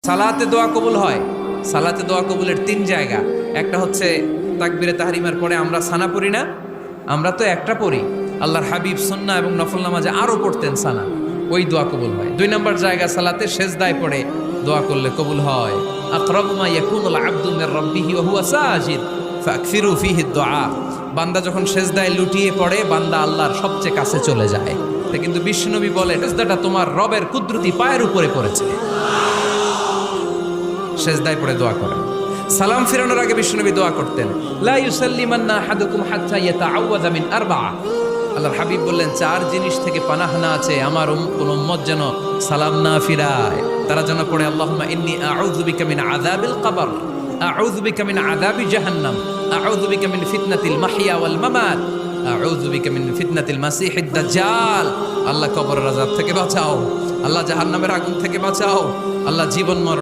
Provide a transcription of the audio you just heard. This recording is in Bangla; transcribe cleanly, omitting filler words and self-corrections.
সালাতে দোয়া কবুল হয়। সালাতে দোয়া কবুলের 3 জায়গা। একটা হচ্ছে তাকবীরে তাহরিমার পরে আমরা সানা পড়ি না, আমরা তো একটা পড়ি। আল্লাহর হাবিব সুন্নাহ এবং নফল নামাজে আরো পড়তেন সানা, ওই দোয়া কবুল হয়। 2 নম্বর জায়গা সালাতে সেজদায় পড়ে দোয়া করলে কবুল হয়। আকরাবু মা ইয়াকুনুল আবদু মির রাব্বিহি ওয়া হুয়া সাজিদ ফাকসিরু ফিহি দুআ। বান্দা যখন সেজদায় লুটিয়ে পড়ে, বান্দা আল্লাহর সবচেয়ে কাছে চলে যায়। তা কিন্তু বিশ্বনবী বলে, সেজদাটা তোমার রবের কুদরতি পায়ের উপরে পড়েছে। সেজদায় পড়ে দোয়া করেন। সালাম ফিরানোর আগে বিশ্বনবী দোয়া করতেন, লা ইউসাল্লিমান্না আহাদুকুম হাত্তা ইয়াতাআওয়াযা মিন আরবা'a। আল্লাহর হাবিব বললেন, 4 জিনিস থেকে পানাহ না আছে আমার কোন উম্মত যেন সালাম না ফিরায়। তারা যেন পড়ে, আল্লাহুম্মা ইন্নী আউযু বিকা মিন আযাবিল কবর, আউযু বিকা মিন আযাবি জাহান্নাম, আউযু বিকা মিন ফিতনাতিল মাহইয়া ওয়াল মামাত, আউযু বিকা মিন ফিতনাতিল মাসিহিদ দাজ্জাল। আল্লাহ কবরের আযাব থেকে বাঁচাও, আল্লাহ জাহান্নামের আগুন থেকে বাঁচাও, আল্লাহ জীবন